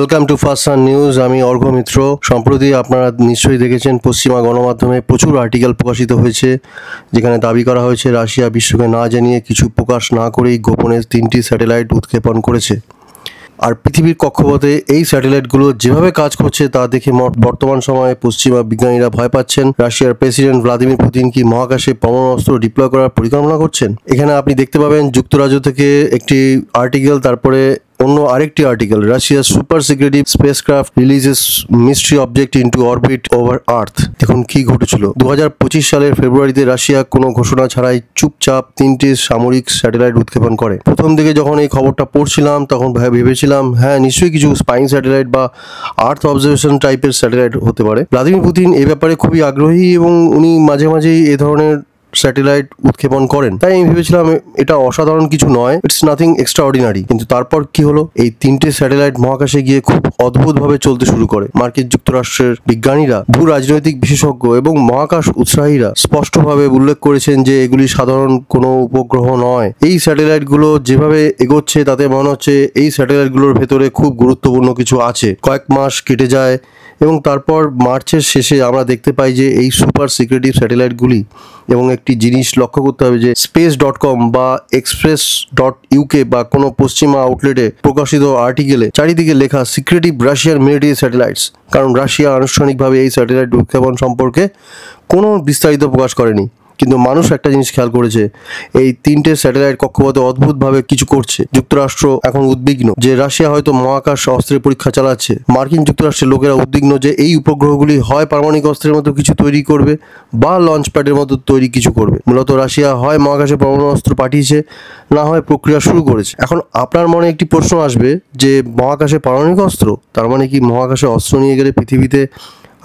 Welcome to first sun news. আমি অর্ঘ মিত্র। সম্প্রতি আপনারা নিশ্চয়ই দেখেছেন পশ্চিমা গণমাধ্যমে প্রচুর আর্টিকেল প্রকাশিত হয়েছে, যেখানে দাবি করা হয়েছে রাশিয়া বিশ্বকে না জানিয়ে কিছু প্রকাশ না করেই গোপনে 3টি স্যাটেলাইট উৎক্ষেপণ করেছে। আর পৃথিবীর কক্ষপথে এই স্যাটেলাইটগুলো যেভাবে কাজ করছে তা দেখে বর্তমান সময়ে পশ্চিমা বিজ্ঞানীরা ভয় পাচ্ছেন। রাশিয়ার প্রেসিডেন্ট ভ্লাদিমির পুতিন কি মহাকাশে পরমাণু অস্ত্র ডিপ্লয় করার পরিকল্পনা করছেন? এখানে আপনি দেখতে পাবেন যুক্তরাজ্য থেকে একটি আর্টিকেল, তারপরে অন্য আরেকটি আর্টিকেল, রাশিয়ার super secretive spacecraft releases mystery object into orbit over earth. দেখুন কি ঘটেছিল। 2025 সালের ফেব্রুয়ারিতে রাশিয়া কোনো ঘোষণা ছাড়াই চুপচাপ 3টি সামরিক স্যাটেলাইট উৎক্ষেপণ করে। প্রথম দিকে যখন এই খবরটা পড়ছিলাম তখন ভেবেছিলাম হ্যাঁ নিশ্চয়ই কিছু স্পাইং স্যাটেলাইট বা আর্থ অবজারভেশন টাইপের স্যাটেলাইট হতে পারে। ভ্লাদিমির পুতিন এ ব্যাপারে খুবই আগ্রহী এবং উনি মাঝে মাঝেই এ ধরনের স্যাটেলাইট উৎক্ষেপণ করেন, তাই আমি ভেবেছিলাম এটা অসাধারণ কিছু নয়, ইটস নাথিং এক্সট্রাঅর্ডিনারি। কিন্তু তারপর কি হলো, এই 3টে স্যাটেলাইট মহাকাশে গিয়ে খুব অদ্ভুতভাবে চলতে শুরু করে। মার্কিন যুক্তরাষ্ট্রের বিজ্ঞানীরা, ভূ রাজনৈতিক বিশেষজ্ঞ এবং মহাকাশ উৎসাহীরা স্পষ্টভাবে উল্লেখ করেছেন যে এগুলি সাধারণ কোনো উপগ্রহ নয়। এই স্যাটেলাইটগুলো যেভাবে এগোচ্ছে তাতে মনে হচ্ছে এই স্যাটেলাইটগুলোর ভেতরে খুব গুরুত্বপূর্ণ কিছু আছে। কয়েক মাস কেটে যায় এবং তারপর মার্চের শেষে আমরা দেখতে পাই যে এই সুপার সিক্রেটিভ স্যাটেলাইটগুলি, এবং একটি জিনিস লক্ষ্য করতে হবে যে space.com বা express.uk বা কোনো পশ্চিমা আউটলেটে প্রকাশিত আর্টিকেলে চারিদিকে লেখা সিক্রেটিভ রাশিয়ার মিলিটারি স্যাটেলাইটস, কারণ রাশিয়া আনুষ্ঠানিকভাবে এই স্যাটেলাইট উৎক্ষেপণ সম্পর্কে কোনো বিস্তারিত প্রকাশ করেনি। কিন্তু মানুষ একটা জিনিস খেয়াল করেছে, এই 3টে স্যাটেলাইট কক্ষপথে অদ্ভুতভাবে কিছু করছে। যুক্তরাষ্ট্র এখন উদ্বিগ্ন যে রাশিয়া হয়তো মহাকাশ অস্ত্রের পরীক্ষা চালাচ্ছে। মার্কিন যুক্তরাষ্ট্রের লোকেরা উদ্বিগ্ন যে এই উপগ্রহগুলি হয় পারমাণবিক অস্ত্রের মতো কিছু তৈরি করবে বা লঞ্চ প্যাডের মতো তৈরি কিছু করবে। মূলত রাশিয়া হয় মহাকাশে পরমাণু অস্ত্র পাঠিয়েছে, না হয় প্রক্রিয়া শুরু করেছে। এখন আপনার মনে একটি প্রশ্ন আসবে যে মহাকাশে পারমাণবিক অস্ত্র, তার মানে কি মহাকাশে অস্ত্র নিয়ে গেলে পৃথিবীতে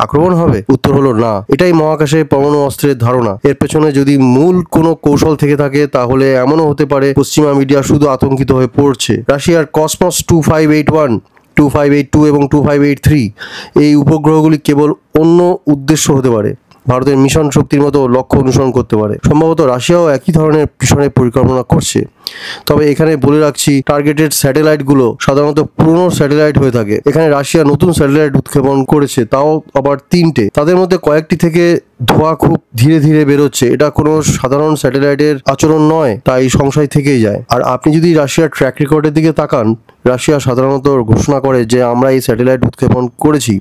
আক্রমণ হবে? উত্তর হলো না। এটাই মহাকাশে পরমাণু অস্ত্রের ধারণা। এর পেছনে যদি মূল কোনো কৌশল থেকে থাকে তাহলে এমনও হতে পারে পশ্চিমা মিডিয়া শুধু আতঙ্কিত হয়ে পড়ছে। রাশিয়ার কসমস 2581, 2582 এবং 2583 এই উপগ্রহগুলি কেবল অন্য উদ্দেশ্য হতে পারে। ভারতের মিশন শক্তির মতো লক্ষ্য অনুসরণ করতে পারে। সম্ভবত রাশিয়াও একই ধরনের পিছনে পরিকল্পনা করছে। তবে এখানে বলে রাখছি, টার্গেটেড স্যাটেলাইটগুলো সাধারণত পুরনো স্যাটেলাইট হয়ে থাকে। এখানে রাশিয়া নতুন স্যাটেলাইট উৎক্ষেপণ করেছে, তাও আবার 3টে। তাদের মধ্যে কয়েকটি থেকে ধোঁয়া খুব ধীরে ধীরে বেরোচ্ছে। এটা কোনো সাধারণ স্যাটেলাইটের আচরণ নয়, তাই সংশয় থেকেই যায়। আর আপনি যদি রাশিয়ার ট্র্যাক রেকর্ডের দিকে তাকান, রাশিয়া সাধারণত ঘোষণা করে যে আমরা এই স্যাটেলাইট উৎক্ষেপণ করেছি,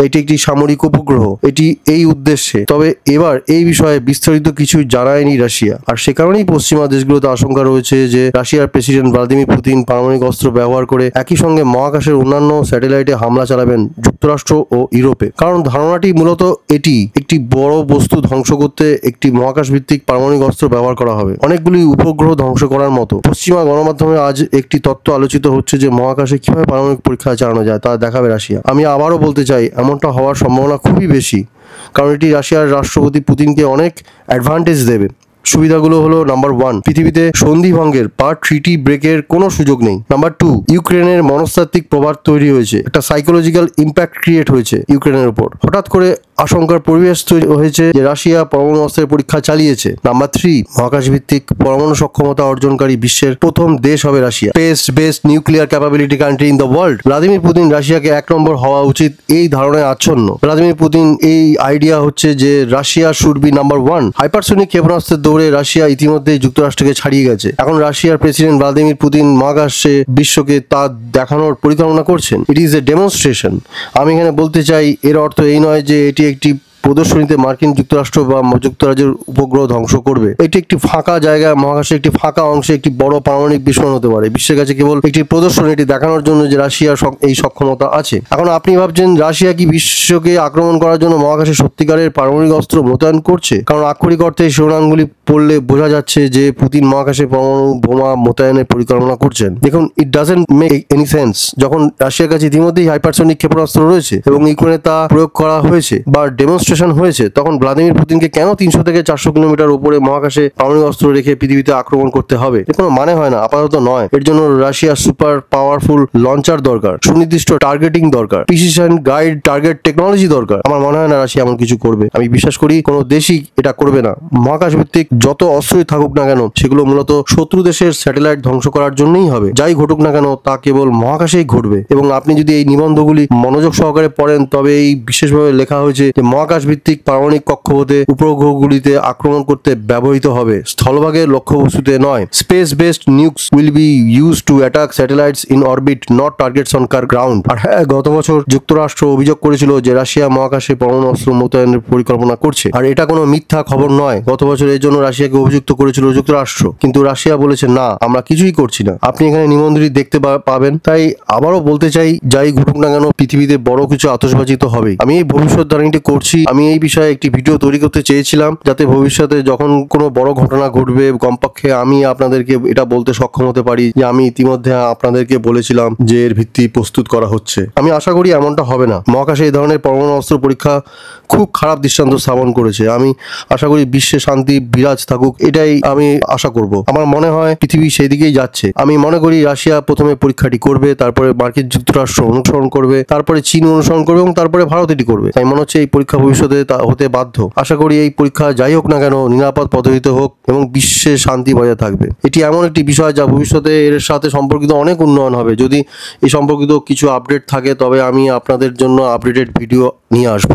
এটি একটি সামরিক উপগ্রহ, এটি এই উদ্দেশ্যে। তবে এবার এই বিষয়ে বিস্তারিত কিছু জানায়নি রাশিয়া। আর সে কারণেই পশ্চিমা দেশগুলোতে আশঙ্কা রয়েছে যে রাশিয়ার প্রেসিডেন্ট ভ্লাদিমির পুতিন পারমাণবিক অস্ত্র ব্যবহার করে একই সঙ্গে মহাকাশের অন্যান্য স্যাটেলাইটে হামলা চালাবেন যুক্তরাষ্ট্র ও ইউরোপে। কারণ ধারণাটি মূলত এটি, একটি বড় বস্তু ধ্বংস করতে একটি মহাকাশ ভিত্তিক পারমাণবিক অস্ত্র ব্যবহার করা হবে, অনেকগুলি উপগ্রহ ধ্বংস করার মতো। পশ্চিমা গণমাধ্যমে আজ একটি তত্ত্ব আলোচিত হচ্ছে যে মহাকাশে কিভাবে পারমাণবিক পরীক্ষা চালানো যায় তা দেখাবে রাশিয়া। আমি আবারও বলতে চাই, এমনটা হওয়ার সম্ভাবনা খুবই বেশি, কারণ এটি রাশিয়ার রাষ্ট্রপতি পুতিনকে অনেক অ্যাডভান্টেজ দেবে। সুবিধাগুলো হলো, নাম্বার 1, পৃথিবীতে সন্ধি ভঙ্গের বা ট্রিটি ব্রেকের কোনো সুযোগ নেই। নাম্বার 2, ইউক্রেনের মনস্তাত্ত্বিক প্রভাব তৈরি হয়েছে, একটা সাইকোলজিক্যাল ইম্প্যাক্ট ক্রিয়েট হয়েছে ইউক্রেনের উপর। হঠাৎ করে আশঙ্কার পরিবেশ তৈরি হয়েছে যে রাশিয়া পরমাণু অস্ত্রের পরীক্ষা চালিয়েছে। নাম্বার 3, মহাকাশ ভিত্তিক পরমাণু সক্ষমতা অর্জনকারী বিশ্বের প্রথম দেশ হবে Russia, space based nuclear capability country in the world. Vladimir Putin রাশিয়াকে 1 নম্বর হওয়া উচিত এই ধারণায় আচ্ছন্ন। ভ্লাদিমির পুতিন এই আইডিয়া হচ্ছে যে Russia should be number 1। Hypersonic ক্ষেপণাস্ত্রের দৌড়ে রাশিয়া ইতিমধ্যেই যুক্তরাষ্ট্রকে ছাড়িয়ে গেছে। এখন রাশিয়ার প্রেসিডেন্ট ভ্লাদিমির পুতিন মহাকাশে বিশ্বকে তা দেখানোর পরিকল্পনা করছেন। It is a demonstration. আমি এখানে বলতে চাই, এর অর্থ এই নয় যে এটি একটি প্রদর্শনীতে মার্কিন যুক্তরাষ্ট্র বা যুক্তরাজ্যের উপগ্রহ ধ্বংস করবে। এটি একটি ফাঁকা জায়গা, মহাকাশে একটি ফাঁকা অংশে একটি বড় পারমাণবিক বিস্ফোরণ হতে পারে। বিশ্বের কাছে কেবল একটি প্রদর্শনী, এটি দেখানোর জন্য যে রাশিয়ার এই সক্ষমতা আছে। এখন আপনি ভাবছেন রাশিয়া কি বিশ্বকে আক্রমণ করার জন্য মহাকাশে সত্যিকারের পারমাণবিক অস্ত্র মোতায়েন করছে? কারণ আক্ষরিক অর্থে এই শিরোনামগুলি পড়লে বোঝা যাচ্ছে যে পুতিন মহাকাশে পরমাণু বোমা মোতায়েনের পরিকল্পনা করছেন। দেখুন, it doesn't make any sense. যখন রাশিয়ার কাছে ইতিমধ্যেই হাইপারসোনিক ক্ষেপণাস্ত্র রয়েছে এবং ইউক্রেনে তা প্রয়োগ করা হয়েছে বা ডেমনস্ট্রেশন সিচুয়েশন হয়েছে, তখন ভ্লাদিমির পুতিনকে কেন 300 থেকে 400 কিলোমিটার উপরে মহাকাশে পারমাণবিক অস্ত্র রেখে পৃথিবীতে আক্রমণ করতে হবে? এর কোনো মানে হয় না, আপাতত নয়। এর জন্য রাশিয়ার সুপার পাওয়ারফুল লঞ্চার দরকার, সুনির্দিষ্ট টার্গেটিং দরকার, প্রিসিশন গাইড টার্গেট টেকনোলজি দরকার। আমার মনে হয় না রাশিয়া এমন কিছু করবে। আমি বিশ্বাস করি কোনো দেশই এটা করবে না। মহাকাশ ভিত্তিক যত অস্ত্রই থাকুক না কেন, সেগুলো মূলত শত্রু দেশের স্যাটেলাইট ধ্বংস করার জন্যই হবে। যাই ঘটুক না কেন, তা কেবল মহাকাশেই ঘটবে। এবং আপনি যদি এই নিবন্ধগুলি মনোযোগ সহকারে পড়েন, তবে এই বিশেষভাবে লেখা হয়েছে যে মহাকাশ ভিত্তিক পারমাণবিক কক্ষপথে উপগ্রহগুলিতে আক্রমণ করতে ব্যবহৃত হবে, স্থলভাগের লক্ষ্যবস্তুতে নয়। Space based nukes will be use to attack satellites in orbit, not targets on ground. আর হ্যাঁ, গত বছর যুক্তরাষ্ট্র অভিযোগ করেছিল যে রাশিয়া মহাকাশে পরমাণু অস্ত্র মোতায়েনের পরিকল্পনা করছে। আর এটা কোনো মিথ্যা খবর নয়। গত বছর এর জন্য রাশিয়াকে অভিযুক্ত করেছিল যুক্তরাষ্ট্র, কিন্তু রাশিয়া বলেছে না, আমরা কিছুই করছি না। আপনি এখানে নিবন্ধটি দেখতে পাবেন। তাই আবারও বলতে চাই, যাই ঘটুক না কেন, পৃথিবীতে বড় কিছু আতশবাজি তো হবে। আমি এই ভবিষ্যৎবাণীটি করছি। আমি এই বিষয়ে একটি ভিডিও তৈরি করতে চেয়েছিলাম, যাতে ভবিষ্যতে যখন কোনো বড় ঘটনা ঘটবে, কমপক্ষে আমি আপনাদেরকে এটা বলতে সক্ষম হতে পারি যে আমি ইতিমধ্যে আপনাদেরকে বলেছিলাম যে এর ভিত্তি প্রস্তুত করা হচ্ছে। আমি আশা করি এমনটা হবে না। মহাকাশে এই ধরনের পরমাণু অস্ত্র পরীক্ষা খুব খারাপ দৃষ্টান্ত স্থাপন করেছে। আমি আশা করি বিশ্বে শান্তি বিরাজ থাকুক, এটাই আমি আশা করব। আমার মনে হয় পৃথিবী সেই দিকেই যাচ্ছে। আমি মনে করি রাশিয়া প্রথমে পরীক্ষাটি করবে, তারপরে মার্কিন যুক্তরাষ্ট্র অনুসরণ করবে, তারপরে চীন অনুসরণ করবে এবং তারপরে ভারত এটি করবে। তাই মনে হচ্ছে এই পরীক্ষা ভবিষ্যতে হতে বাধ্য। আশা করি এই পরীক্ষা যাই হোক না কেন, নিরাপদ পদ্ধতিতে হোক এবং বিশ্বে শান্তি বজায় থাকবে। এটি এমন একটি বিষয় যা ভবিষ্যতে এর সাথে সম্পর্কিত অনেক উন্নয়ন হবে। যদি এই সম্পর্কিত কিছু আপডেট থাকে, তবে আমি আপনাদের জন্য আপডেটেড ভিডিও নিয়ে আসবো।